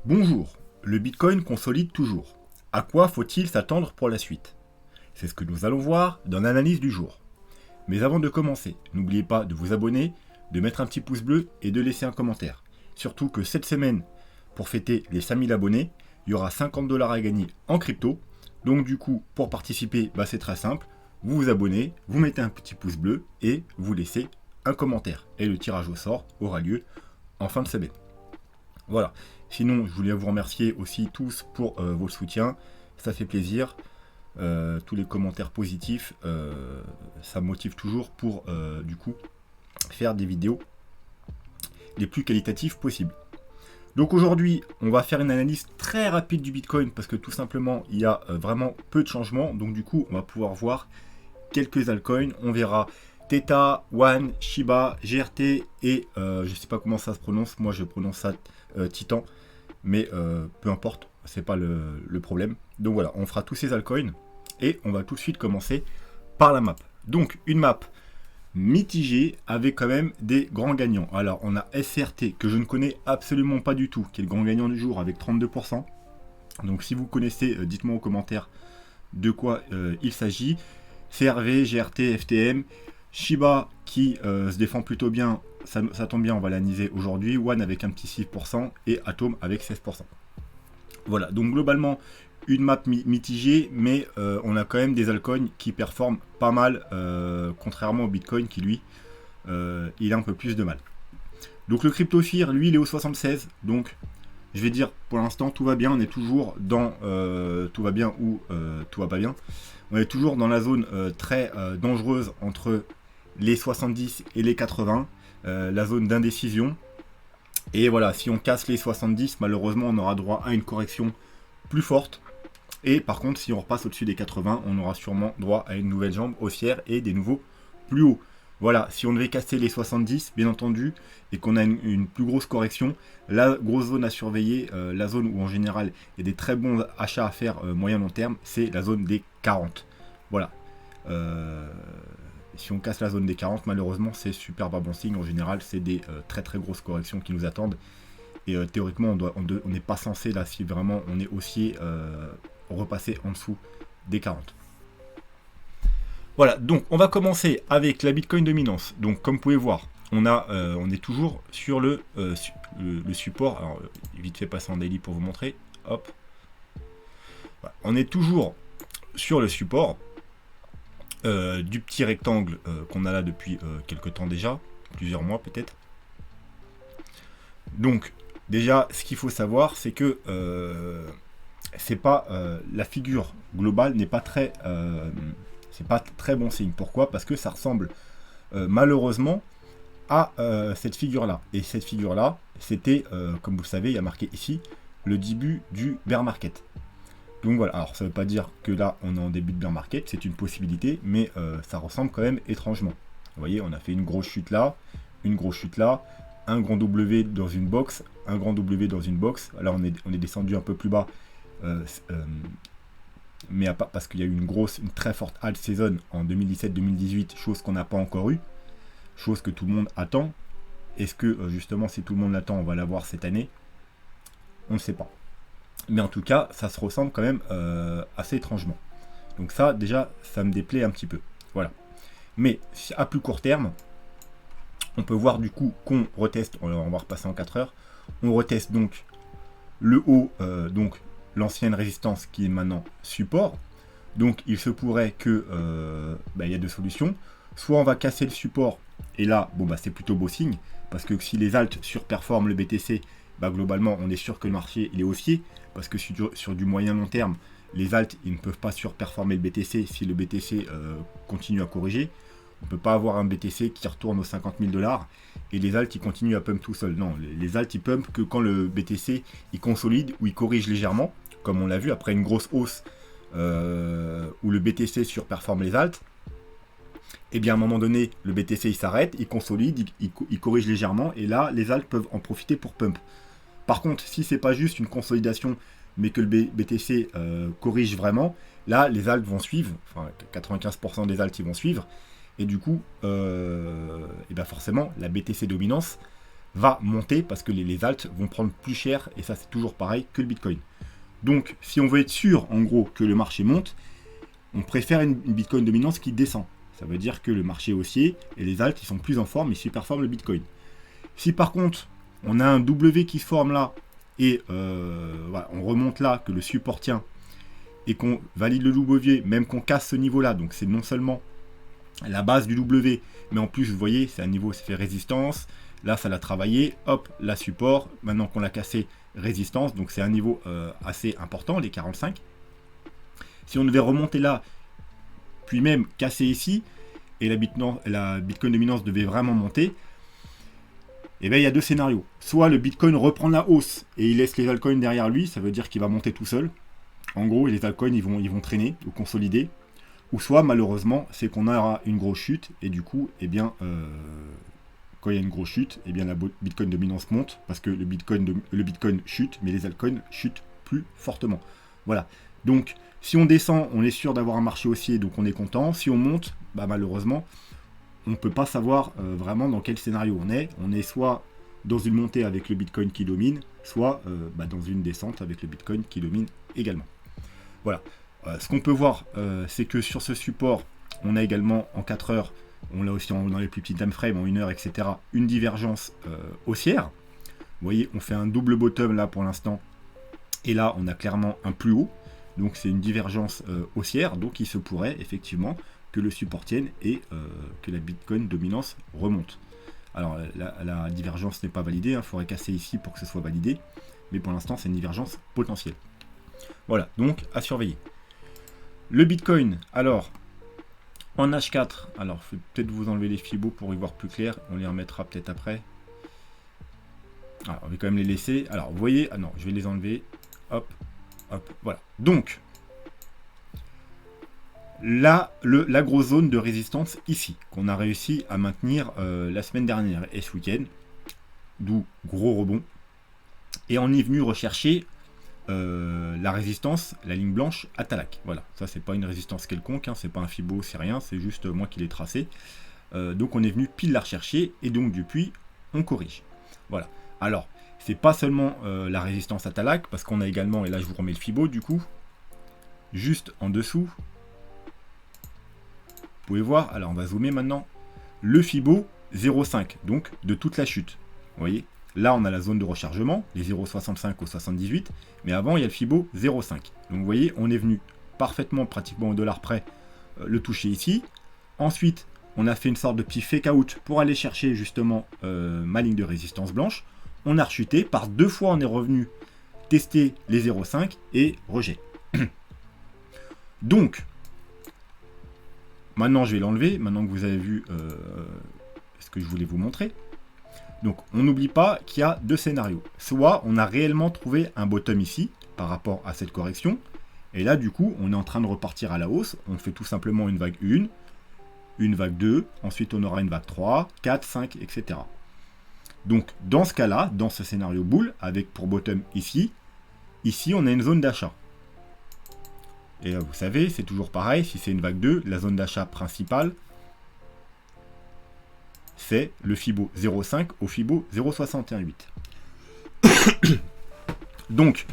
Bonjour, le Bitcoin consolide toujours. À quoi faut-il s'attendre pour la suite? C'est ce que nous allons voir dans l'analyse du jour. Mais avant de commencer, n'oubliez pas de vous abonner, de mettre un petit pouce bleu et de laisser un commentaire. Surtout que cette semaine, pour fêter les 5000 abonnés, il y aura 50 $ à gagner en crypto. Donc du coup, pour participer, c'est très simple. Vous vous abonnez, vous mettez un petit pouce bleu et vous laissez un commentaire. Et le tirage au sort aura lieu en fin de semaine. Voilà. Sinon, je voulais vous remercier aussi tous pour votre soutien. Ça fait plaisir. Tous les commentaires positifs, ça me motive toujours pour, du coup, faire des vidéos les plus qualitatives possibles. Donc aujourd'hui, on va faire une analyse très rapide du Bitcoin parce que tout simplement, il y a vraiment peu de changements. Donc du coup, on va pouvoir voir quelques altcoins. On verra Theta, One, Shiba, GRT et je ne sais pas comment ça se prononce. Moi, je prononce ça Titan. Mais peu importe, c'est pas le problème. Donc voilà, on fera tous ces altcoins et on va tout de suite commencer par la map. Donc une map mitigée avec quand même des grands gagnants. Alors on a SRT que je ne connais absolument pas du tout, qui est le grand gagnant du jour avec 32%. Donc si vous connaissez, dites-moi en commentaire de quoi il s'agit. CRV, GRT, FTM, Shiba qui se défend plutôt bien. Ça tombe bien, on va l'analyser aujourd'hui. One avec un petit 6% et Atom avec 16%. Voilà, donc globalement, une map mitigée, mais on a quand même des altcoins qui performent pas mal, contrairement au Bitcoin qui, lui, il a un peu plus de mal. Donc le CryptoFear, lui, il est au 76. Donc, je vais dire, pour l'instant, tout va bien. On est toujours dans tout va bien ou tout va pas bien. On est toujours dans la zone très dangereuse entre les 70 et les 80. La zone d'indécision. Et voilà, si on casse les 70, malheureusement, on aura droit à une correction plus forte. Et par contre, si on repasse au-dessus des 80, on aura sûrement droit à une nouvelle jambe haussière et des nouveaux plus hauts. Voilà, si on devait casser les 70, bien entendu, et qu'on a une plus grosse correction, la grosse zone à surveiller, la zone où en général il y a des très bons achats à faire moyen-long terme, c'est la zone des 40. Voilà. Si on casse la zone des 40, malheureusement, c'est super pas bon signe. En général, c'est des très très grosses corrections qui nous attendent. Et théoriquement, on n'est pas censé, là, si vraiment on est haussier, repasser en dessous des 40. Voilà, donc on va commencer avec la Bitcoin dominance. Donc comme vous pouvez voir, on est toujours sur le support. Alors vite fait passer en daily pour vous montrer. Hop. Voilà, on est toujours sur le support du petit rectangle qu'on a là depuis quelques temps déjà, plusieurs mois peut-être. Donc déjà, ce qu'il faut savoir, c'est que c'est pas la figure globale n'est pas très c'est pas très bon signe. Pourquoi? Parce que ça ressemble malheureusement à cette figure-là. Et cette figure-là, c'était, comme vous le savez, il y a marqué ici, le début du bear market. Donc voilà, alors ça ne veut pas dire que là, on est en début de bear market, c'est une possibilité, mais ça ressemble quand même étrangement. Vous voyez, on a fait une grosse chute là, une grosse chute là, un grand W dans une box, un grand W dans une box. Là, on est descendu un peu plus bas. Mais parce qu'il y a eu une très forte alt saison en 2017-2018, chose qu'on n'a pas encore eu, chose que tout le monde attend. Est-ce que justement, si tout le monde l'attend, on va l'avoir cette année? On ne sait pas. Mais en tout cas, ça se ressemble quand même assez étrangement. Donc ça, déjà, ça me déplaît un petit peu. Voilà. Mais à plus court terme, on peut voir du coup qu'on reteste, on va repasser en 4 heures, on reteste donc le haut, donc l'ancienne résistance qui est maintenant support. Donc il se pourrait que il y a deux solutions. Soit on va casser le support, et là, c'est plutôt beau signe, parce que si les alts surperforment le BTC, globalement, on est sûr que le marché il est haussier, parce que sur du moyen long terme, les alts ils ne peuvent pas surperformer le BTC si le BTC continue à corriger. On ne peut pas avoir un BTC qui retourne aux 50 000 $, et les alts ils continuent à pump tout seul. Non, les alts ils pump que quand le BTC il consolide ou il corrige légèrement, comme on l'a vu après une grosse hausse où le BTC surperforme les alts. Et bien à un moment donné, le BTC il s'arrête, il consolide, il corrige légèrement, et là les alts peuvent en profiter pour pump. Par contre, si c'est pas juste une consolidation, mais que le BTC corrige vraiment, là les alts vont suivre, enfin 95% des alts ils vont suivre, et du coup, forcément la BTC dominance va monter parce que les alts vont prendre plus cher, et ça c'est toujours pareil que le Bitcoin. Donc si on veut être sûr en gros que le marché monte, on préfère une Bitcoin dominance qui descend. Ça veut dire que le marché haussier et les alts ils sont plus en forme, ils superforment le Bitcoin. Si par contre on a un W qui se forme là et voilà, on remonte là, que le support tient et qu'on valide le W, même qu'on casse ce niveau là, donc c'est non seulement la base du W, mais en plus vous voyez c'est un niveau, ça fait résistance, là ça l'a travaillé, hop, la support, maintenant qu'on l'a cassé, résistance, donc c'est un niveau assez important, les 45. Si on devait remonter là, puis même casser ici, et la Bitcoin dominance devait vraiment monter, et bien il y a deux scénarios. Soit le Bitcoin reprend la hausse et il laisse les altcoins derrière lui, ça veut dire qu'il va monter tout seul. En gros, les altcoins ils vont traîner ou consolider. Ou soit malheureusement, c'est qu'on aura une grosse chute et du coup, eh bien, quand il y a une grosse chute, eh bien la Bitcoin dominance monte parce que le Bitcoin chute, mais les altcoins chutent plus fortement. Voilà. Donc, si on descend, on est sûr d'avoir un marché haussier, donc on est content. Si on monte, bah, malheureusement, on ne peut pas savoir vraiment dans quel scénario on est. On est soit dans une montée avec le Bitcoin qui domine, soit dans une descente avec le Bitcoin qui domine également. Voilà. Ce qu'on peut voir, c'est que sur ce support, on a également en 4 heures, on l'a aussi dans les plus petits time frames, en 1 heure, etc., une divergence haussière. Vous voyez, on fait un double bottom là pour l'instant. Et là, on a clairement un plus haut. Donc c'est une divergence haussière. Donc il se pourrait effectivement que le support tienne et que la Bitcoin dominance remonte. Alors la divergence n'est pas validée, il faudrait casser ici pour que ce soit validé, mais pour l'instant c'est une divergence potentielle. Voilà, donc à surveiller. Le Bitcoin, alors en H4, alors je vais peut-être vous enlever les Fibos pour y voir plus clair, on les remettra peut-être après. Alors on va quand même les laisser, alors vous voyez, ah non, je vais les enlever, hop, hop, voilà. Donc, là, la grosse zone de résistance ici, qu'on a réussi à maintenir la semaine dernière et ce week-end, d'où gros rebond. Et on est venu rechercher la résistance, la ligne blanche à Talak. Voilà, ça c'est pas une résistance quelconque, hein, c'est pas un Fibo, c'est rien, c'est juste moi qui l'ai tracé. Donc on est venu pile la rechercher et donc depuis on corrige. Voilà, alors c'est pas seulement la résistance à Talak, parce qu'on a également, et là je vous remets le Fibo du coup, juste en dessous. Vous pouvez voir, alors on va zoomer maintenant, le Fibo 0,5, donc de toute la chute. Vous voyez, là on a la zone de rechargement, les 0,65 au 78, mais avant il y a le Fibo 0,5. Donc vous voyez, on est venu parfaitement, pratiquement au dollar près, le toucher ici. Ensuite, on a fait une sorte de petit fake out pour aller chercher justement ma ligne de résistance blanche. On a rechuté, par deux fois on est revenu tester les 0,5 et rejet. Donc, maintenant, je vais l'enlever, maintenant que vous avez vu ce que je voulais vous montrer. Donc, on n'oublie pas qu'il y a deux scénarios. Soit on a réellement trouvé un bottom ici, par rapport à cette correction. Et là, du coup, on est en train de repartir à la hausse. On fait tout simplement une vague 1, une vague 2, ensuite on aura une vague 3, 4, 5, etc. Donc, dans ce cas-là, dans ce scénario bull, avec pour bottom ici, on a une zone d'achat. Et vous savez, c'est toujours pareil, si c'est une vague 2, la zone d'achat principale, c'est le Fibo 0,5 au Fibo 0,68. Donc,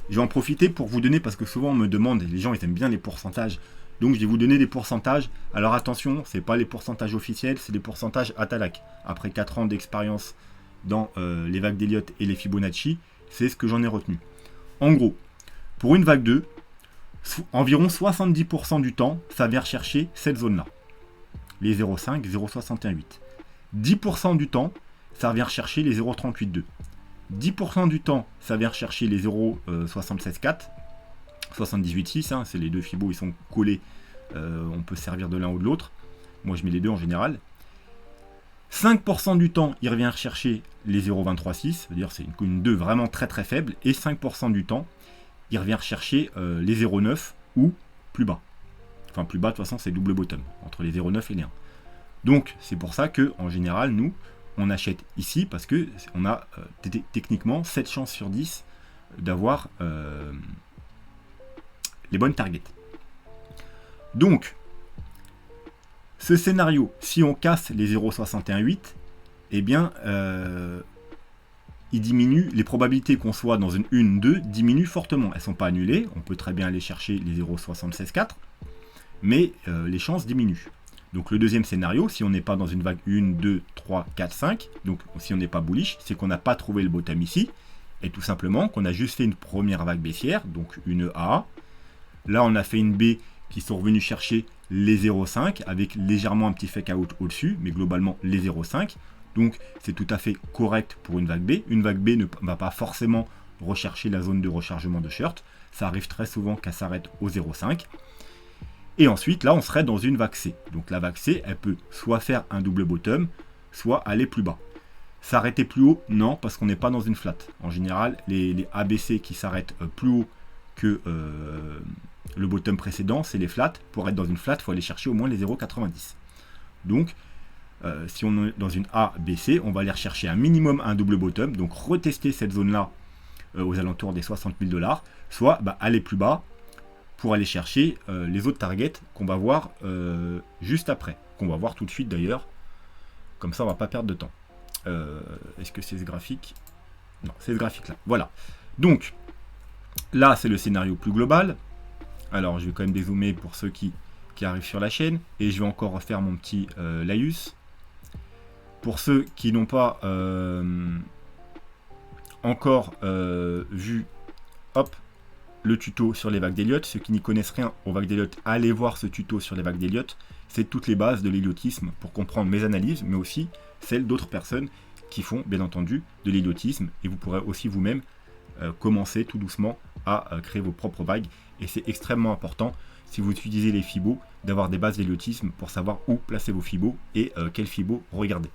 je vais en profiter pour vous donner, parce que souvent on me demande, les gens ils aiment bien les pourcentages, donc je vais vous donner des pourcentages. Alors attention, ce n'est pas les pourcentages officiels, c'est des pourcentages à Talak. Après 4 ans d'expérience dans les vagues d'Elliott et les Fibonacci, c'est ce que j'en ai retenu. En gros, pour une vague 2, environ 70% du temps, ça vient rechercher cette zone-là. Les 0,5, 0,68. 10% du temps, ça vient rechercher les 0,38,2. 10% du temps, ça vient rechercher les 0,76,4. 78,6, hein, c'est les deux Fibos, ils sont collés. On peut servir de l'un ou de l'autre. Moi, je mets les deux en général. 5% du temps, il revient rechercher les 0,23,6. C'est-à-dire c'est une 2 vraiment très très faible. Et 5% du temps, il revient rechercher les 0,9 ou plus bas. Enfin, plus bas, de toute façon, c'est double bottom, entre les 0,9 et les 1. Donc, c'est pour ça que en général, nous, on achète ici, parce qu'on a techniquement 7 chances sur 10 d'avoir les bonnes targets. Donc, ce scénario, si on casse les 0,61,8, eh bien, il diminue, les probabilités qu'on soit dans une 1-2 diminuent fortement. Elles ne sont pas annulées, on peut très bien aller chercher les 0,764, mais les chances diminuent. Donc le deuxième scénario, si on n'est pas dans une vague 1, 2, 3, 4, 5, donc si on n'est pas bullish, c'est qu'on n'a pas trouvé le bottom ici, et tout simplement qu'on a juste fait une première vague baissière, donc une A. Là on a fait une B qui sont revenus chercher les 0,5 avec légèrement un petit fake out au-dessus, mais globalement les 0,5. Donc c'est tout à fait correct pour une vague B. Une vague B ne va pas forcément rechercher la zone de rechargement de short. Ça arrive très souvent qu'elle s'arrête au 0,5. Et ensuite, là, on serait dans une vague C. Donc la vague C, elle peut soit faire un double bottom, soit aller plus bas. S'arrêter plus haut, non, parce qu'on n'est pas dans une flat. En général, les ABC qui s'arrêtent plus haut que le bottom précédent, c'est les flats. Pour être dans une flat, il faut aller chercher au moins les 0,90. Donc, si on est dans une ABC, on va aller rechercher un minimum un double bottom, donc retester cette zone-là aux alentours des 60 000 $, soit aller plus bas pour aller chercher les autres targets qu'on va voir juste après, qu'on va voir tout de suite d'ailleurs, comme ça on va pas perdre de temps. Est-ce que c'est ce graphique? Non, c'est ce graphique là, voilà. Donc, là c'est le scénario plus global. Alors je vais quand même dézoomer pour ceux qui arrivent sur la chaîne, et je vais encore refaire mon petit laïus. Pour ceux qui n'ont pas encore vu le tuto sur les vagues d'Elliott, ceux qui n'y connaissent rien aux vagues d'Elliott, allez voir ce tuto sur les vagues d'Elliott. C'est toutes les bases de l'héliotisme pour comprendre mes analyses, mais aussi celles d'autres personnes qui font bien entendu de l'héliotisme, et vous pourrez aussi vous-même commencer tout doucement à créer vos propres vagues, et c'est extrêmement important si vous utilisez les Fibos d'avoir des bases d'héliotisme pour savoir où placer vos Fibos et quel Fibo regarder.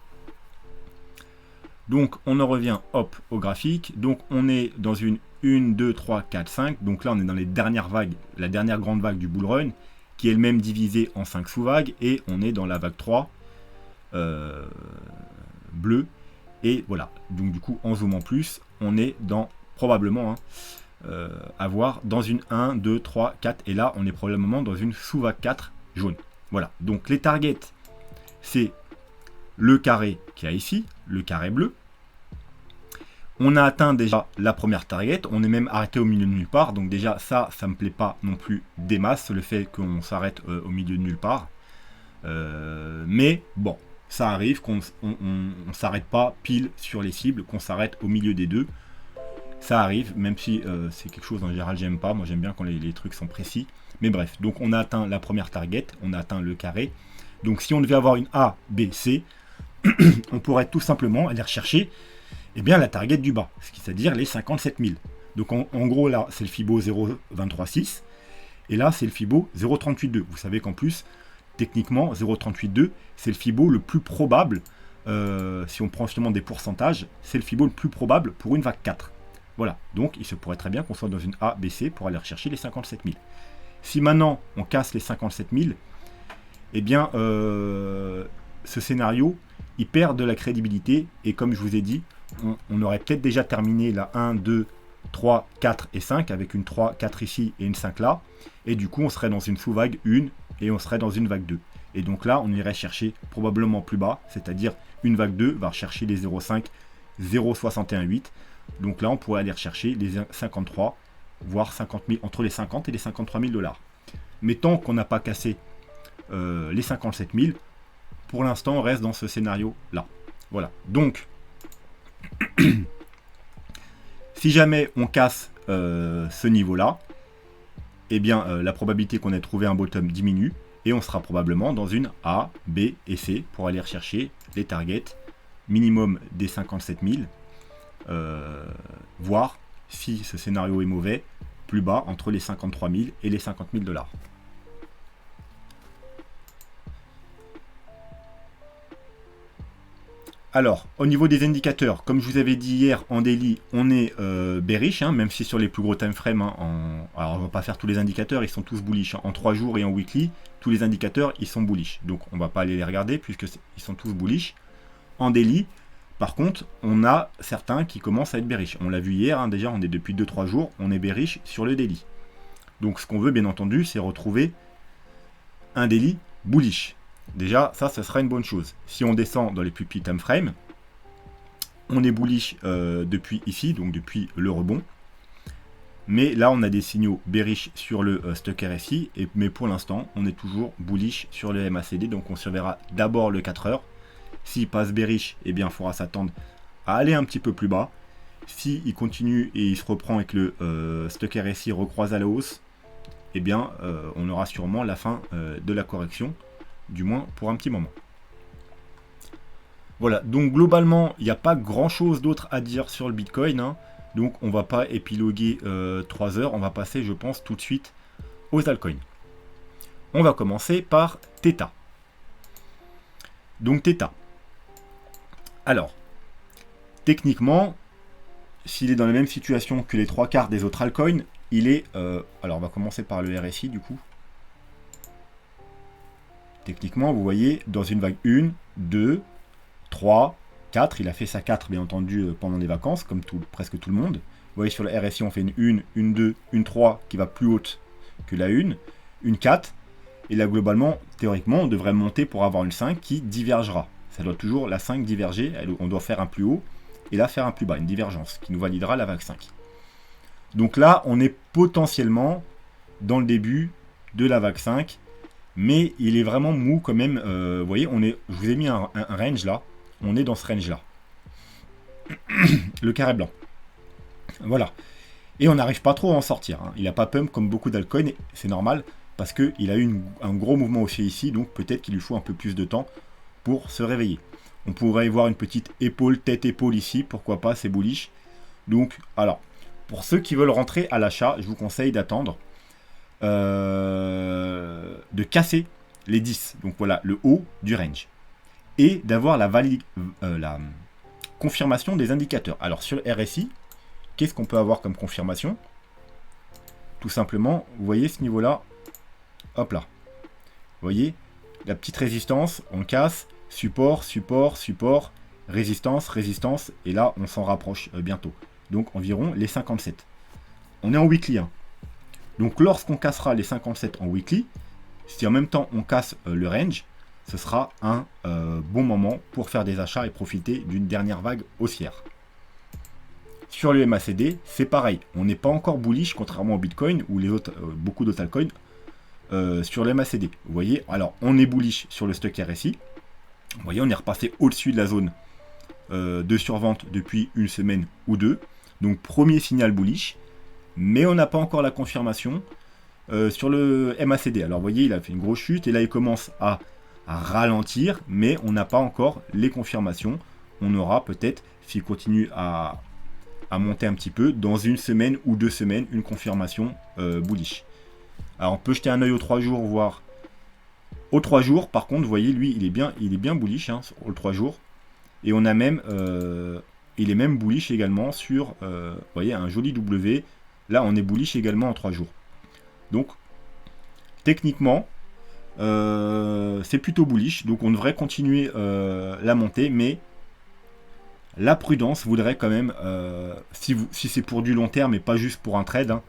Donc on en revient au graphique. Donc on est dans une 1, 2, 3, 4, 5. Donc là on est dans les dernières vagues, la dernière grande vague du bull run, qui est elle-même divisée en 5 sous-vagues, et on est dans la vague 3 bleue. Et voilà, donc du coup en zoomant plus, on est dans probablement avoir dans une 1, 2, 3, 4, et là on est probablement dans une sous-vague 4 jaune. Voilà, donc les targets, c'est le carré qu'il y a ici, le carré bleu. On a atteint déjà la première target, on est même arrêté au milieu de nulle part, donc déjà ça me plaît pas non plus des masses, le fait qu'on s'arrête au milieu de nulle part. Mais bon, ça arrive qu'on on s'arrête pas pile sur les cibles, qu'on s'arrête au milieu des deux. Ça arrive, même si c'est quelque chose en général j'aime pas, moi j'aime bien quand les trucs sont précis. Mais bref, donc on a atteint la première target, on a atteint le carré. Donc si on devait avoir une A, B, C, on pourrait tout simplement aller rechercher la target du bas, c'est-à-dire les 57 000. Donc en gros là c'est le Fibo 0,236 et là c'est le Fibo 0,382. Vous savez qu'en plus techniquement 0,382 c'est le Fibo le plus probable, si on prend justement des pourcentages, c'est le Fibo le plus probable pour une vague 4. Voilà, donc il se pourrait très bien qu'on soit dans une A, B, C pour aller rechercher les 57 000. Si maintenant on casse les 57 000, ce scénario il perd de la crédibilité, et comme je vous ai dit, on aurait peut-être déjà terminé la 1, 2, 3, 4 et 5 avec une 3, 4 ici et une 5 là, et du coup on serait dans une sous-vague 1 et on serait dans une vague 2. Et donc là on irait chercher probablement plus bas, c'est-à-dire une vague 2 va rechercher les 0,5, 0,618. Donc là on pourrait aller rechercher les 53, voire 50 000, entre les 50 et les 53 000 $. Mais tant qu'on n'a pas cassé les 57 000, pour l'instant on reste dans ce scénario là. Voilà, donc si jamais on casse ce niveau là, la probabilité qu'on ait trouvé un bottom diminue, et on sera probablement dans une A, B et C pour aller rechercher les targets minimum des 57 000, voire si ce scénario est mauvais, plus bas entre les 53 000 et les 50 000 $. Alors, au niveau des indicateurs, comme je vous avais dit hier, en daily, on est bearish, même si sur les plus gros time frames, alors on va pas faire tous les indicateurs, ils sont tous bullish. En 3 jours et en weekly, tous les indicateurs, ils sont bullish. Donc on va pas aller les regarder, puisque ils sont tous bullish. En daily, par contre, on a certains qui commencent à être bearish. On l'a vu hier, déjà, on est depuis 2-3 jours, on est bearish sur le daily. Donc ce qu'on veut, bien entendu, c'est retrouver un daily bullish. Déjà, ça sera une bonne chose. Si on descend dans les plus petits time frames, On est bullish depuis ici, donc depuis le rebond. Mais là, on a des signaux bearish sur le stock RSI, mais pour l'instant, on est toujours bullish sur le MACD, donc on surveillera d'abord le 4 heures. S'il passe bearish, eh bien, il faudra s'attendre à aller un petit peu plus bas. S'il continue et il se reprend et que le stock RSI recroise à la hausse, eh bien, on aura sûrement la fin de la correction, du moins pour un petit moment. Voilà, donc globalement, il n'y a pas grand-chose d'autre à dire sur le Bitcoin, hein. Donc on va pas épiloguer 3 heures, on va passer je pense tout de suite aux altcoins. On va commencer par Theta. Donc Theta. Alors, techniquement, s'il est dans la même situation que les 3 quarts des autres altcoins, il est... alors on va commencer par le RSI du coup. Techniquement, vous voyez, dans une vague 1, 2, 3... 4, il a fait sa 4 bien entendu pendant les vacances, comme presque tout le monde. Vous voyez sur le RSI on fait une 1, une 2, une 3 qui va plus haute que la 1, une 4, et là globalement, théoriquement, on devrait monter pour avoir une 5 qui divergera. Ça doit toujours la 5 diverger, on doit faire un plus haut, et là faire un plus bas, une divergence, qui nous validera la vague 5. Donc là, on est potentiellement dans le début de la vague 5, mais il est vraiment mou quand même. Vous voyez, je vous ai mis un range là. On est dans ce range là. Le carré blanc. Voilà. Et on n'arrive pas trop à en sortir, hein. Il n'a pas pump comme beaucoup d'altcoins. C'est normal parce qu'il a eu un gros mouvement haussier ici. Donc peut-être qu'il lui faut un peu plus de temps pour se réveiller. On pourrait voir une petite épaule, tête-épaule ici. Pourquoi pas, c'est bullish. Donc, alors, pour ceux qui veulent rentrer à l'achat, je vous conseille d'attendre. De casser les 10. Donc voilà, le haut du range. Et d'avoir la confirmation des indicateurs. Alors sur le RSI, qu'est-ce qu'on peut avoir comme confirmation? Tout simplement, vous voyez ce niveau-là, hop là. Vous voyez, la petite résistance, on casse, support, support, support, résistance, résistance, et là on s'en rapproche bientôt. Donc environ les 57. On est en weekly, hein. Donc lorsqu'on cassera les 57 en weekly, si en même temps on casse le range, ce sera un bon moment pour faire des achats et profiter d'une dernière vague haussière. Sur le MACD, c'est pareil. On n'est pas encore bullish, contrairement au Bitcoin ou les autres, beaucoup d'autres altcoins, sur le MACD. Vous voyez, alors on est bullish sur le stock RSI. Vous voyez, on est repassé au-dessus de la zone de survente depuis une semaine ou deux. Donc premier signal bullish, mais on n'a pas encore la confirmation sur le MACD. Alors vous voyez, il a fait une grosse chute et là il commence à ralentir, mais on n'a pas encore les confirmations. On aura peut-être, s'il continue à monter un petit peu, dans une semaine ou 2 semaines, une confirmation bullish. Alors on peut jeter un œil aux 3 jours, voir aux 3 jours. Par contre, vous voyez, lui, il est bien bullish, hein, aux 3 jours. Et on a même, il est même bullish également sur, vous voyez, un joli W. Là, on est bullish également en 3 jours. Donc, techniquement, c'est plutôt bullish, donc on devrait continuer la montée, mais la prudence voudrait quand même, si c'est pour du long terme et pas juste pour un trade, hein,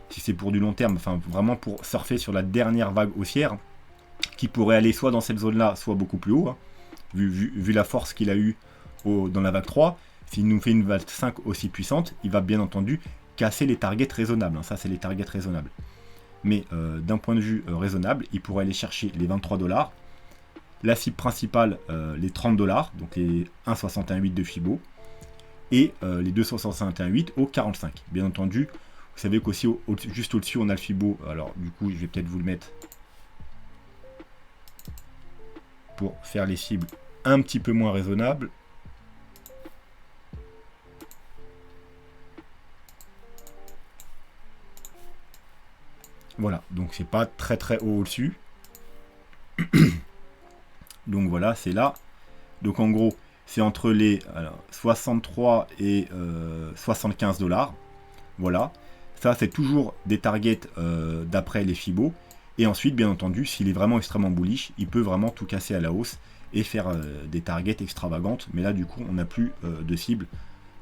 si c'est pour du long terme, enfin vraiment pour surfer sur la dernière vague haussière, qui pourrait aller soit dans cette zone-là, soit beaucoup plus haut, hein, vu la force qu'il a eu dans la vague 3, s'il nous fait une vague 5 aussi puissante, il va bien entendu casser les targets raisonnables, hein, ça c'est les targets raisonnables. Mais d'un point de vue raisonnable, il pourrait aller chercher les 23$, la cible principale les 30$, donc les 1,618 de Fibo, et les 2,618 au 45. Bien entendu, vous savez qu'aussi juste au-dessus on a le Fibo, alors du coup je vais peut-être vous le mettre pour faire les cibles un petit peu moins raisonnables. Voilà, donc c'est pas très très haut au-dessus. Donc voilà, c'est là. Donc en gros, c'est entre les 63 et 75$. Voilà. Ça, c'est toujours des targets d'après les Fibo. Et ensuite, bien entendu, s'il est vraiment extrêmement bullish, il peut vraiment tout casser à la hausse et faire des targets extravagantes. Mais là, du coup, on n'a plus de cible.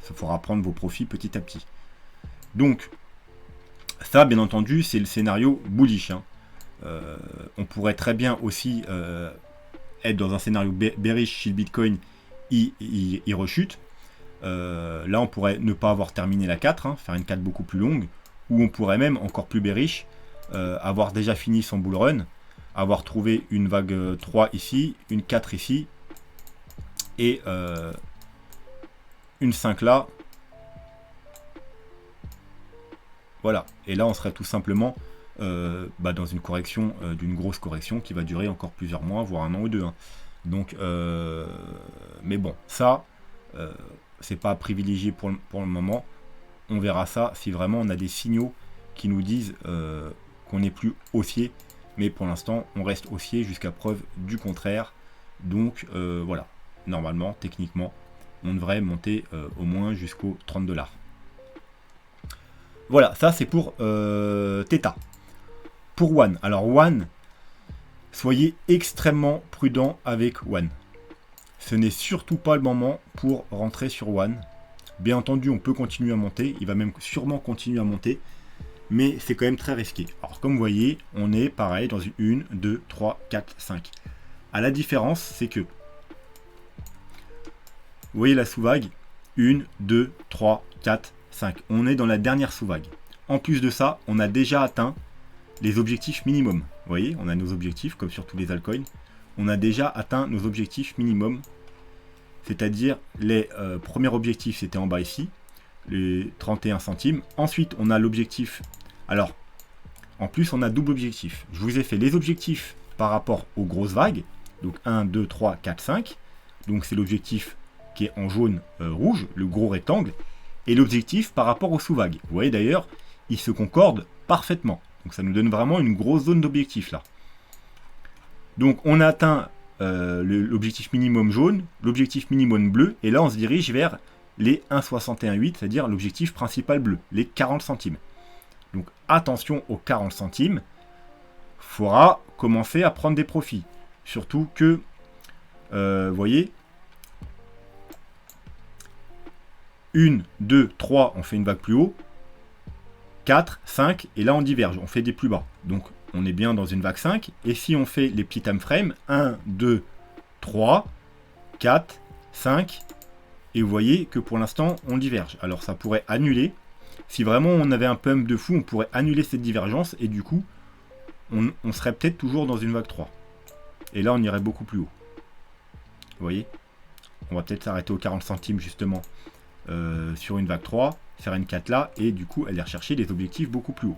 Il faudra prendre vos profits petit à petit. Donc, ça, bien entendu, c'est le scénario bullish, hein. On pourrait très bien aussi être dans un scénario bearish si le Bitcoin il rechute. Là, on pourrait ne pas avoir terminé la 4, hein, faire une 4 beaucoup plus longue, ou on pourrait même, encore plus bearish, avoir déjà fini son bull run, avoir trouvé une vague 3 ici, une 4 ici, et une 5 là. Voilà, et là on serait tout simplement dans une correction, d'une grosse correction qui va durer encore plusieurs mois, voire un an ou deux. Hein. Donc, mais bon, ça, c'est pas privilégié pour le moment. On verra ça si vraiment on a des signaux qui nous disent qu'on n'est plus haussier. Mais pour l'instant, on reste haussier jusqu'à preuve du contraire. Donc voilà, normalement, techniquement, on devrait monter au moins jusqu'aux 30 $. Voilà, ça c'est pour Theta. Pour One, alors One, soyez extrêmement prudent avec One. Ce n'est surtout pas le moment pour rentrer sur One. Bien entendu, on peut continuer à monter, il va même sûrement continuer à monter, mais c'est quand même très risqué. Alors comme vous voyez, on est pareil dans une 1, 2, 3, 4, 5. À la différence, c'est que, vous voyez la sous-vague, 1, 2, 3, 4, 5. On est dans la dernière sous-vague. En plus de ça, on a déjà atteint les objectifs minimum. Vous voyez, on a nos objectifs, comme sur tous les altcoins. On a déjà atteint nos objectifs minimum. C'est-à-dire, les premiers objectifs, c'était en bas ici, les 31 centimes. Ensuite, on a l'objectif. Alors, en plus, on a double objectif. Je vous ai fait les objectifs par rapport aux grosses vagues. Donc 1, 2, 3, 4, 5. Donc c'est l'objectif qui est en jaune, rouge, le gros rectangle. Et l'objectif par rapport aux sous-vagues. Vous voyez d'ailleurs, ils se concordent parfaitement. Donc ça nous donne vraiment une grosse zone d'objectif là. Donc on a atteint l'objectif minimum jaune, l'objectif minimum bleu, et là on se dirige vers les 1,618, c'est-à-dire l'objectif principal bleu, les 40 centimes. Donc attention aux 40 centimes, il faudra commencer à prendre des profits. Surtout que, vous voyez, 1, 2, 3, on fait une vague plus haut, 4, 5, et là on diverge, on fait des plus bas. Donc on est bien dans une vague 5, et si on fait les petits time frames, 1, 2, 3, 4, 5, et vous voyez que pour l'instant on diverge. Alors ça pourrait annuler, si vraiment on avait un pump de fou, on pourrait annuler cette divergence, et du coup, on serait peut-être toujours dans une vague 3. Et là on irait beaucoup plus haut. Vous voyez, on va peut-être s'arrêter aux 40 centimes justement sur une vague 3, faire une 4 là, et du coup aller rechercher des objectifs beaucoup plus hauts.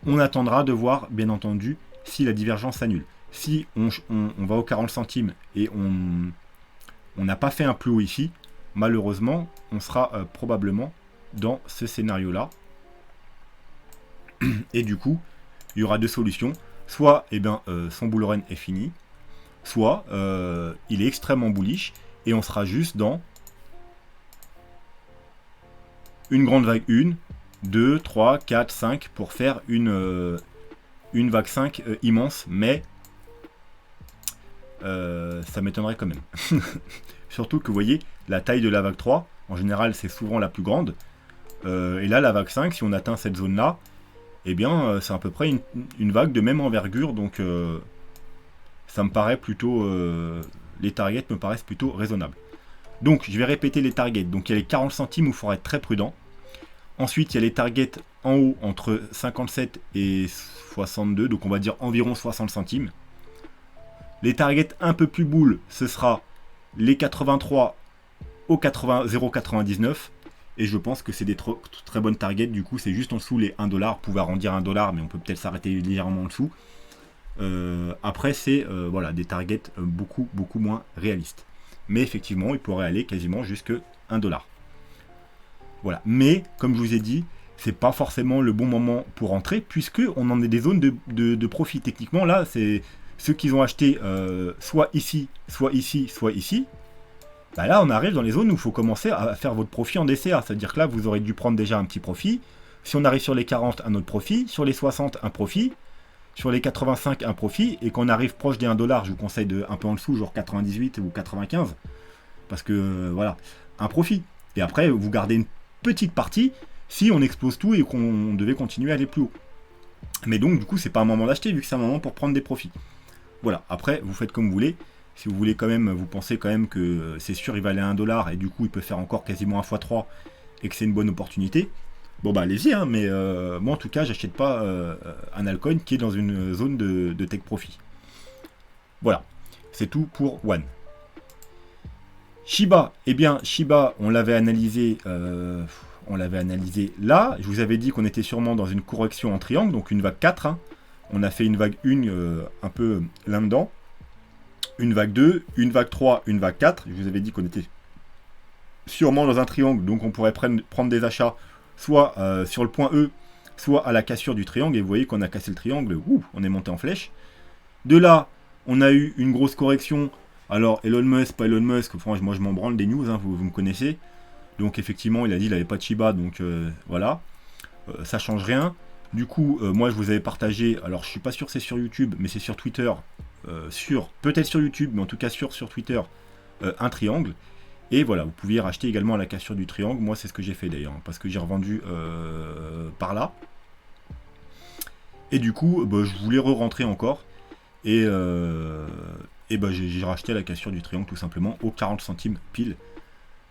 On attendra de voir, bien entendu, si la divergence s'annule. Si on va aux 40 centimes et on n'a pas fait un plus haut ici, malheureusement, on sera probablement dans ce scénario-là. Et du coup, il y aura deux solutions. Soit son bull run est fini, soit il est extrêmement bullish et on sera juste dans une grande vague 1, 2, 3, 4, 5 pour faire une vague 5 immense, mais ça m'étonnerait quand même. Surtout que vous voyez, la taille de la vague 3, en général c'est souvent la plus grande. Et là, la vague 5, si on atteint cette zone-là, eh bien c'est à peu près une vague de même envergure, donc ça me paraît plutôt... les targets me paraissent plutôt raisonnables. Donc je vais répéter les targets. Donc il y a les 40 centimes où il faudra être très prudent. Ensuite il y a les targets en haut entre 57 et 62, donc on va dire environ 60 centimes. Les targets un peu plus bull, ce sera les 83 au 0,99. Et je pense que c'est des très bonnes targets. Du coup c'est juste en dessous les 1$. Vous pouvez arrondir 1$, mais on peut peut-être s'arrêter légèrement en dessous. Après c'est voilà, des targets beaucoup moins réalistes. Mais effectivement, il pourrait aller quasiment jusqu'à 1$. Voilà. Mais, comme je vous ai dit, c'est pas forcément le bon moment pour entrer, puisque on en est des zones de profit. Techniquement, là, c'est ceux qui ont acheté soit ici, soit ici, soit ici. Bah là, on arrive dans les zones où il faut commencer à faire votre profit en DCA. C'est-à-dire que là, vous aurez dû prendre déjà un petit profit. Si on arrive sur les 40, un autre profit. Sur les 60, un profit. Sur les 85, un profit, et qu'on arrive proche des 1$, je vous conseille de un peu en dessous, genre 98 ou 95, parce que voilà, un profit. Et après, vous gardez une petite partie si on explose tout et qu'on devait continuer à aller plus haut. Mais donc, du coup, c'est pas un moment d'acheter, vu que c'est un moment pour prendre des profits. Voilà, après, vous faites comme vous voulez, Si vous voulez quand même, vous pensez quand même que c'est sûr il va aller à 1$ et du coup il peut faire encore quasiment 1 x 3 et que c'est une bonne opportunité, bon bah allez-y, hein, mais moi en tout cas j'achète pas un altcoin qui est dans une zone de take profit. Voilà, c'est tout pour One. Shiba, eh bien Shiba on l'avait analysé là, je vous avais dit qu'on était sûrement dans une correction en triangle, donc une vague 4, hein. On a fait une vague 1 un peu là-dedans, une vague 2, une vague 3, une vague 4, je vous avais dit qu'on était sûrement dans un triangle, donc on pourrait prendre des achats soit sur le point E, soit à la cassure du triangle, et vous voyez qu'on a cassé le triangle, on est monté en flèche. De là, on a eu une grosse correction. Alors, Elon Musk, pas Elon Musk, franchement, moi je m'en branle des news, hein, vous me connaissez. Donc effectivement, il a dit qu'il n'avait pas de Shiba, donc voilà, ça change rien. Du coup, moi je vous avais partagé, alors je suis pas sûr que c'est sur YouTube, mais c'est sur Twitter, peut-être sur YouTube, mais en tout cas sur Twitter, un triangle. Et voilà, vous pouviez racheter également à la cassure du triangle. Moi, c'est ce que j'ai fait d'ailleurs, hein, parce que j'ai revendu par là. Et du coup, bah, je voulais re-rentrer encore. Et bah, j'ai racheté à la cassure du triangle tout simplement aux 40 centimes pile.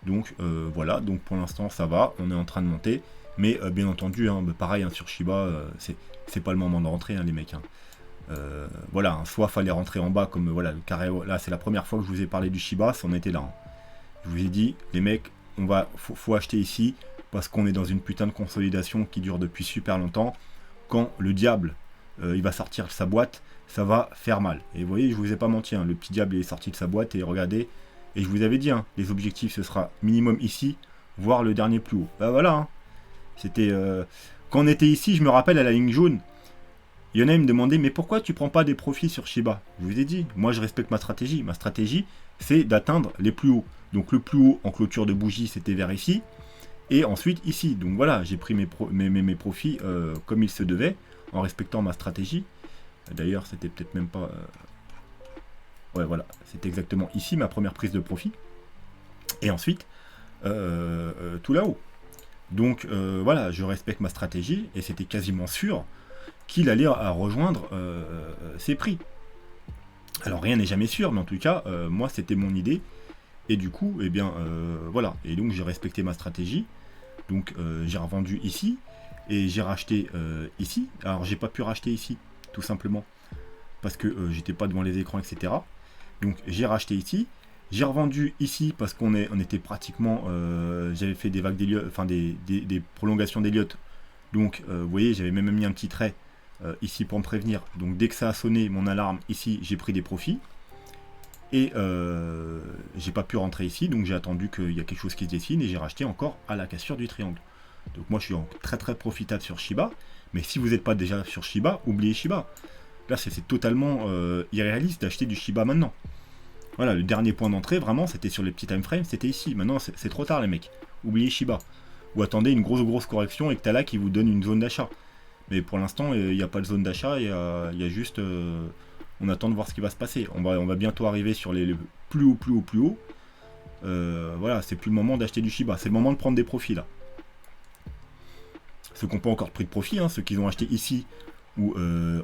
Donc voilà, donc pour l'instant ça va, on est en train de monter. Mais bien entendu, hein, bah, pareil hein, sur Shiba, c'est pas le moment de rentrer, hein, les mecs. Hein. Voilà, hein, soit fallait rentrer en bas comme voilà le carré. Là, c'est la première fois que je vous ai parlé du Shiba, c'en était là. Hein. Je vous ai dit, les mecs, faut acheter ici parce qu'on est dans une putain de consolidation qui dure depuis super longtemps. Quand le diable il va sortir de sa boîte, ça va faire mal. Et vous voyez, je vous ai pas menti, hein, le petit diable est sorti de sa boîte et regardez. Et je vous avais dit, hein, les objectifs ce sera minimum ici, voire le dernier plus haut. Bah voilà, hein. C'était quand on était ici, je me rappelle à la ligne jaune. Il y en a qui me demandaient, mais pourquoi tu prends pas des profits sur Shiba? Je vous ai dit, moi je respecte ma stratégie. Ma stratégie, c'est d'atteindre les plus hauts. Donc le plus haut en clôture de bougie, c'était vers ici. Et ensuite ici. Donc voilà, j'ai pris mes profits comme il se devait, en respectant ma stratégie. D'ailleurs, c'était peut-être même pas... Ouais, voilà, c'était exactement ici ma première prise de profit. Et ensuite, tout là-haut. Donc voilà, je respecte ma stratégie, et c'était quasiment sûr qu'il allait à rejoindre ses prix. Alors rien n'est jamais sûr, mais en tout cas, moi c'était mon idée. Et du coup, eh bien, voilà. Et donc j'ai respecté ma stratégie. Donc j'ai revendu ici, et j'ai racheté ici. Alors j'ai pas pu racheter ici, tout simplement, parce que j'étais pas devant les écrans, etc. Donc j'ai racheté ici. J'ai revendu ici parce qu'on était pratiquement... j'avais fait des vagues d'Elliott, enfin des prolongations d'Elliott. Donc vous voyez, j'avais même mis un petit trait ici pour me prévenir. Donc dès que ça a sonné mon alarme ici, j'ai pris des profits. Et j'ai pas pu rentrer ici, donc j'ai attendu qu'il y a quelque chose qui se dessine et j'ai racheté encore à la cassure du triangle. Donc moi je suis très très profitable sur Shiba. Mais si vous n'êtes pas déjà sur Shiba, oubliez Shiba. Là c'est totalement irréaliste d'acheter du Shiba maintenant. Voilà, le dernier point d'entrée, vraiment, c'était sur les petits time frames, c'était ici. Maintenant, c'est trop tard, les mecs. Oubliez Shiba. Ou attendez une grosse correction et que t'as là qui vous donne une zone d'achat. Mais pour l'instant, il n'y a pas de zone d'achat, il y a juste... on attend de voir ce qui va se passer. On va bientôt arriver sur les plus haut. Voilà, c'est plus le moment d'acheter du Shiba. C'est le moment de prendre des profits, là. Ceux qui n'ont pas encore pris de profit, hein, ceux qui ont acheté ici ou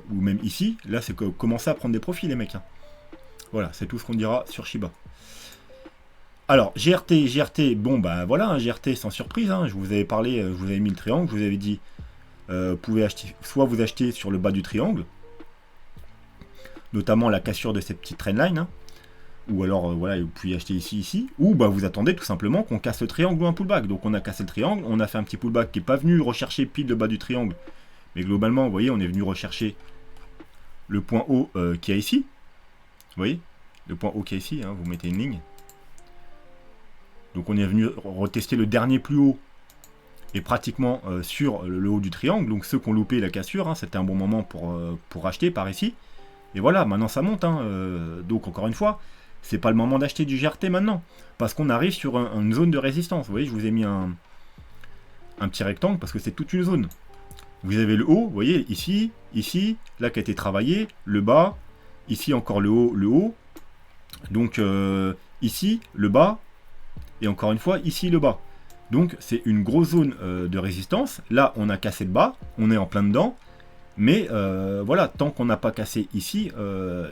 même ici, là, c'est commencer à prendre des profits, les mecs. Hein. Voilà, c'est tout ce qu'on dira sur Shiba. Alors, GRT, bon bah voilà, un GRT sans surprise, hein, je vous avais parlé, je vous avais mis le triangle, je vous avais dit, vous pouvez acheter, soit vous achetez sur le bas du triangle, notamment la cassure de cette petite trendline, hein, ou alors voilà, vous pouvez acheter ici, ou bah vous attendez tout simplement qu'on casse le triangle ou un pullback. Donc on a cassé le triangle, on a fait un petit pullback qui n'est pas venu rechercher pile le bas du triangle, mais globalement, vous voyez, on est venu rechercher le point haut qu'il y a ici. Vous voyez, le point haut qui est ici, hein, vous mettez une ligne. Donc on est venu retester le dernier plus haut et pratiquement sur le haut du triangle. Donc ceux qui ont loupé la cassure, hein, c'était un bon moment pour acheter par ici. Et voilà, maintenant ça monte. Hein, donc encore une fois, c'est pas le moment d'acheter du GRT maintenant. Parce qu'on arrive sur une zone de résistance. Vous voyez, je vous ai mis un petit rectangle parce que c'est toute une zone. Vous avez le haut, vous voyez, ici, là qui a été travaillé, le bas. Ici encore le haut, donc ici le bas, et encore une fois ici le bas. Donc c'est une grosse zone de résistance. Là on a cassé le bas, on est en plein dedans, mais voilà, tant qu'on n'a pas cassé ici,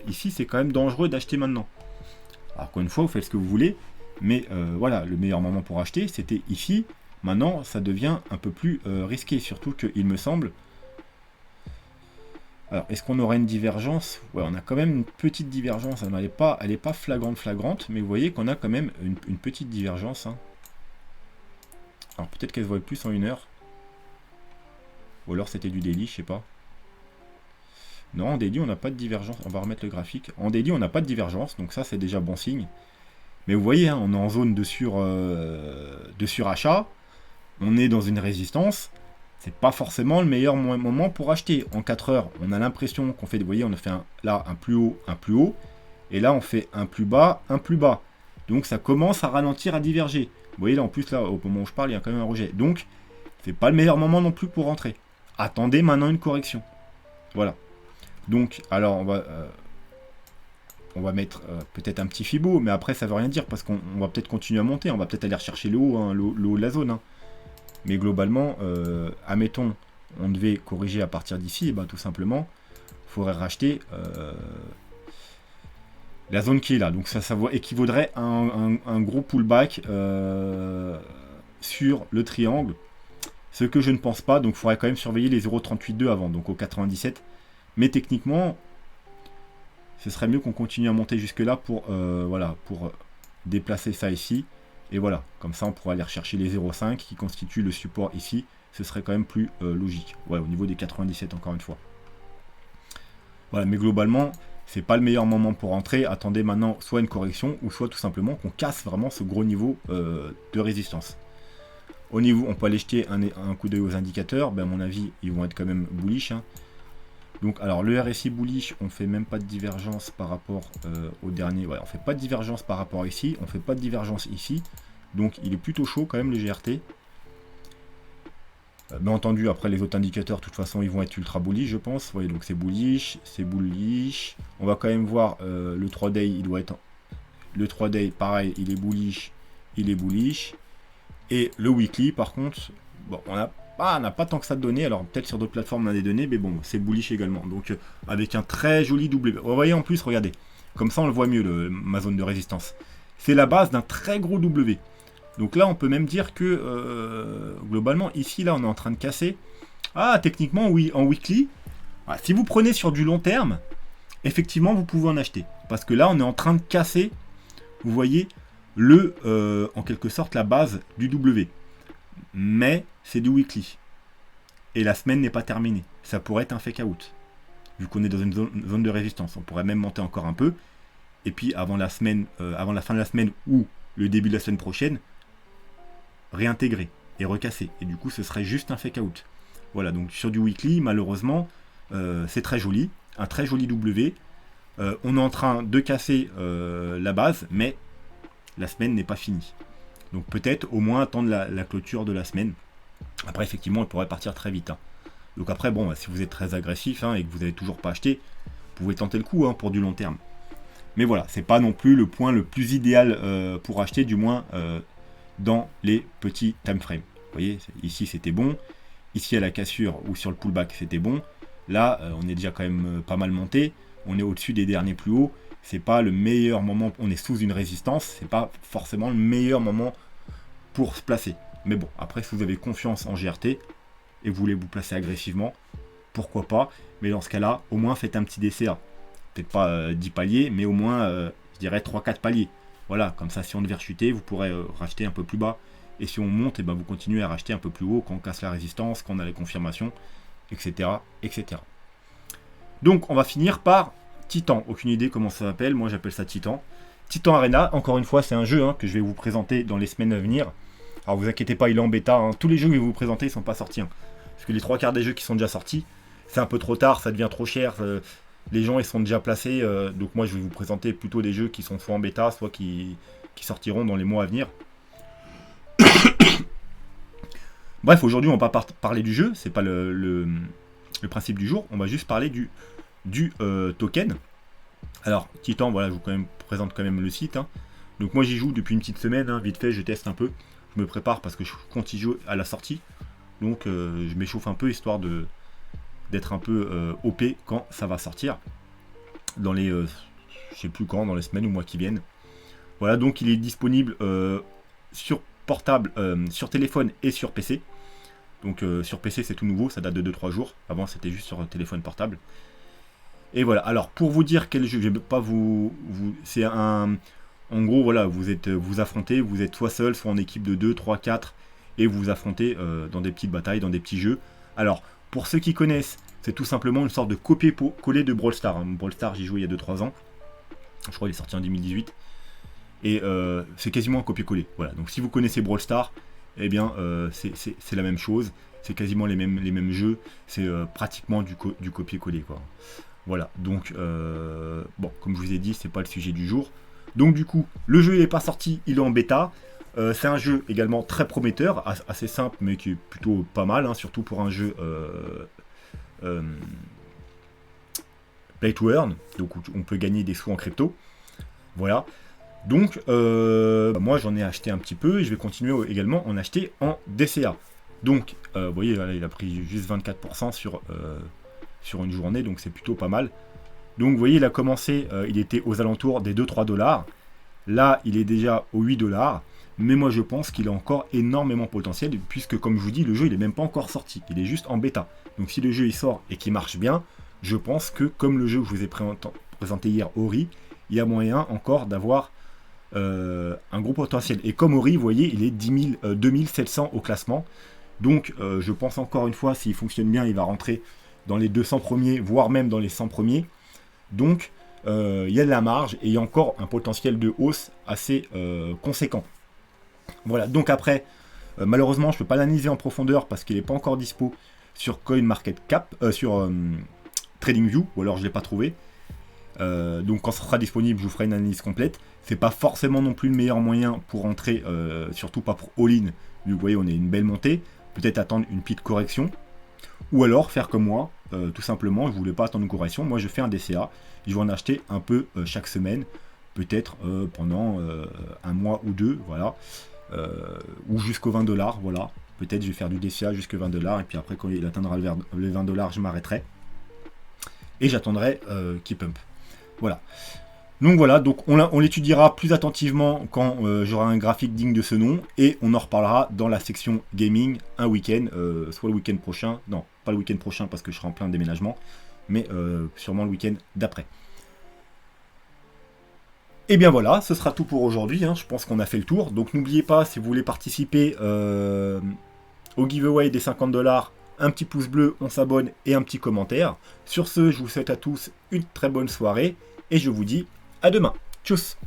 ici c'est quand même dangereux d'acheter maintenant. Alors encore une fois, vous faites ce que vous voulez, mais voilà, le meilleur moment pour acheter, c'était ici. Maintenant, ça devient un peu plus risqué, surtout qu'il me semble... Alors, est-ce qu'on aura une divergence? Ouais, on a quand même une petite divergence. Elle n'est pas flagrante, mais vous voyez qu'on a quand même une petite divergence. Hein. Alors, peut-être qu'elle se voit plus en 1 heure. Ou alors c'était du daily, je sais pas. Non, en daily, on n'a pas de divergence. On va remettre le graphique. En daily, on n'a pas de divergence, donc ça, c'est déjà bon signe. Mais vous voyez, hein, on est en zone de surachat. On est dans une résistance. C'est pas forcément le meilleur moment pour acheter. En 4 heures, on a l'impression qu'on fait, vous voyez, on a fait là un plus haut, et là on fait un plus bas. Donc ça commence à ralentir, à diverger. Vous voyez là, en plus là, au moment où je parle, il y a quand même un rejet. Donc, c'est pas le meilleur moment non plus pour rentrer. Attendez maintenant une correction. Voilà. Donc, alors on va mettre peut-être un petit Fibo, mais après ça veut rien dire parce qu'on va peut-être continuer à monter. On va peut-être aller rechercher le haut, hein, le haut de la zone. Hein. Mais globalement, admettons, on devait corriger à partir d'ici, et ben tout simplement, il faudrait racheter la zone qui est là. Donc ça équivaudrait à un gros pullback sur le triangle. Ce que je ne pense pas, donc il faudrait quand même surveiller les 0,38,2 avant, donc au 97. Mais techniquement, ce serait mieux qu'on continue à monter jusque là pour déplacer ça ici. Et voilà, comme ça on pourra aller rechercher les 0,5 qui constituent le support ici. Ce serait quand même plus logique. Ouais, au niveau des 97 encore une fois. Voilà, mais globalement, c'est pas le meilleur moment pour rentrer. Attendez maintenant soit une correction ou soit tout simplement qu'on casse vraiment ce gros niveau de résistance. Au niveau, on peut aller jeter un coup d'œil aux indicateurs. Ben, à mon avis, ils vont être quand même bullish. Hein. Donc, alors le RSI bullish, on fait même pas de divergence par rapport au dernier. Ouais, on fait pas de divergence par rapport ici. On fait pas de divergence ici. Donc, il est plutôt chaud quand même le GRT. Bien entendu, après les autres indicateurs, de toute façon, ils vont être ultra bullish, je pense. Vous voyez, donc c'est bullish, c'est bullish. On va quand même voir le 3-day, il doit être... Le 3-day, pareil, il est bullish, il est bullish. Et le weekly, par contre, bon, on n'a pas tant que ça de données. Alors, peut-être sur d'autres plateformes, on a des données, mais bon, c'est bullish également. Donc, avec un très joli W. Vous voyez, en plus, regardez. Comme ça, on le voit mieux, ma zone de résistance. C'est la base d'un très gros W. Donc là, on peut même dire que, globalement, ici, là, on est en train de casser. Ah, techniquement, oui, en weekly. Voilà, si vous prenez sur du long terme, effectivement, vous pouvez en acheter. Parce que là, on est en train de casser, vous voyez, en quelque sorte, la base du W. Mais c'est du weekly. Et la semaine n'est pas terminée. Ça pourrait être un fake out. Vu qu'on est dans une zone de résistance. On pourrait même monter encore un peu. Et puis, avant la fin de la semaine ou le début de la semaine prochaine, réintégrer et recasser. Et du coup, ce serait juste un fake out. Voilà, donc sur du weekly, malheureusement, c'est très joli. Un très joli W. On est en train de casser la base, mais la semaine n'est pas finie. Donc peut-être au moins attendre la clôture de la semaine. Après, effectivement, elle pourrait partir très vite. Hein. Donc après, bon, si vous êtes très agressif et que vous n'avez toujours pas acheté, vous pouvez tenter le coup pour du long terme. Mais voilà, c'est pas non plus le point le plus idéal pour acheter, du moins dans les petits time frames. Vous voyez, ici c'était bon, ici à la cassure ou sur le pullback c'était bon. Là, on est déjà quand même pas mal monté, on est au-dessus des derniers plus hauts. C'est pas le meilleur moment, on est sous une résistance, c'est pas forcément le meilleur moment pour se placer. Mais bon, après si vous avez confiance en GRT et vous voulez vous placer agressivement, pourquoi pas. Mais dans ce cas-là, au moins faites un petit DCA. Peut-être pas 10 paliers, mais au moins, je dirais 3-4 paliers. Voilà, comme ça, si on devait rechuter, vous pourrez racheter un peu plus bas. Et si on monte, vous continuez à racheter un peu plus haut quand on casse la résistance, quand on a les confirmations, etc. etc. Donc, on va finir par Titan. Aucune idée comment ça s'appelle, moi j'appelle ça Titan. Titan Arena, encore une fois, c'est un jeu que je vais vous présenter dans les semaines à venir. Alors, vous inquiétez pas, il est en bêta. Tous les jeux que je vais vous présenter, ils ne sont pas sortis. Parce que les 3/4 des jeux qui sont déjà sortis, c'est un peu trop tard, ça devient trop cher. Les gens ils sont déjà placés, donc moi je vais vous présenter plutôt des jeux qui sont soit en bêta, soit qui sortiront dans les mois à venir. Bref, aujourd'hui on va pas parler du jeu, c'est pas le principe du jour, on va juste parler du token. Alors Titan, voilà, je vous présente quand même le site. Donc moi j'y joue depuis une petite semaine, vite fait, je teste un peu, je me prépare parce que je compte y jouer à la sortie. Donc je m'échauffe un peu histoire d'être un peu OP quand ça va sortir. Dans les, je sais plus quand, dans les semaines ou mois qui viennent. Voilà, donc il est disponible sur portable, sur téléphone et sur PC. Donc sur PC c'est tout nouveau, ça date de 2-3 jours. Avant c'était juste sur téléphone portable. Et voilà, alors pour vous dire quel jeu, je vais pas c'est un... En gros voilà, vous affrontez, vous êtes soit seul, soit en équipe de 2, 3, 4, et vous vous affrontez dans des petites batailles, dans des petits jeux. Alors, pour ceux qui connaissent, c'est tout simplement une sorte de copier-coller de Brawl Stars. Brawl Stars, j'y joué il y a 2-3 ans. Je crois qu'il est sorti en 2018. Et c'est quasiment un copier-coller. Voilà, donc si vous connaissez Brawl Stars, eh bien c'est la même chose. C'est quasiment les mêmes jeux. C'est pratiquement du copier-coller, quoi. Voilà, donc bon, comme je vous ai dit, c'est pas le sujet du jour. Donc du coup, le jeu n'est pas sorti, il est en bêta. C'est un jeu également très prometteur, assez simple, mais qui est plutôt pas mal, hein, surtout pour un jeu Play to Earn, donc on peut gagner des sous en crypto. Voilà. Donc, moi j'en ai acheté un petit peu et je vais continuer également à en acheter en DCA. Donc, vous voyez, là, il a pris juste 24% sur une journée, donc c'est plutôt pas mal. Donc, vous voyez, il a commencé, il était aux alentours des 2-3 $. Là, il est déjà aux 8 $. Mais moi, je pense qu'il a encore énormément de potentiel, puisque, comme je vous dis, le jeu, il n'est même pas encore sorti. Il est juste en bêta. Donc, si le jeu, il sort et qu'il marche bien, je pense que, comme le jeu que je vous ai présenté hier, Ori, il y a moyen encore d'avoir un gros potentiel. Et comme Ori, vous voyez, il est 2700 au classement. Donc, je pense encore une fois, s'il fonctionne bien, il va rentrer dans les 200 premiers, voire même dans les 100 premiers. Donc, il y a de la marge et il y a encore un potentiel de hausse assez conséquent. Voilà, donc après, malheureusement, je ne peux pas l'analyser en profondeur parce qu'il n'est pas encore dispo sur CoinMarketCap, sur TradingView, ou alors je ne l'ai pas trouvé. Donc quand ça sera disponible, je vous ferai une analyse complète. C'est pas forcément non plus le meilleur moyen pour entrer, surtout pas pour all-in. Vous voyez, on est une belle montée. Peut-être attendre une petite correction. Ou alors faire comme moi, tout simplement, je voulais pas attendre une correction. Moi, je fais un DCA. Je vais en acheter un peu chaque semaine. Peut-être pendant un mois ou deux, voilà. Ou jusqu'aux 20 $, voilà. Peut-être je vais faire du DCA jusqu'à 20 $. Et puis après, quand il atteindra les 20 $, je m'arrêterai. Et j'attendrai qu'il pump. Voilà. Donc voilà, donc on l'étudiera plus attentivement quand j'aurai un graphique digne de ce nom, et on en reparlera dans la section gaming un week-end, soit le week-end prochain, non, pas le week-end prochain parce que je serai en plein déménagement, mais sûrement le week-end d'après. Et bien voilà, ce sera tout pour aujourd'hui, hein. Je pense qu'on a fait le tour, donc n'oubliez pas, si vous voulez participer au giveaway des 50 $, un petit pouce bleu, on s'abonne et un petit commentaire. Sur ce, je vous souhaite à tous une très bonne soirée et je vous dis à demain. Tchuss!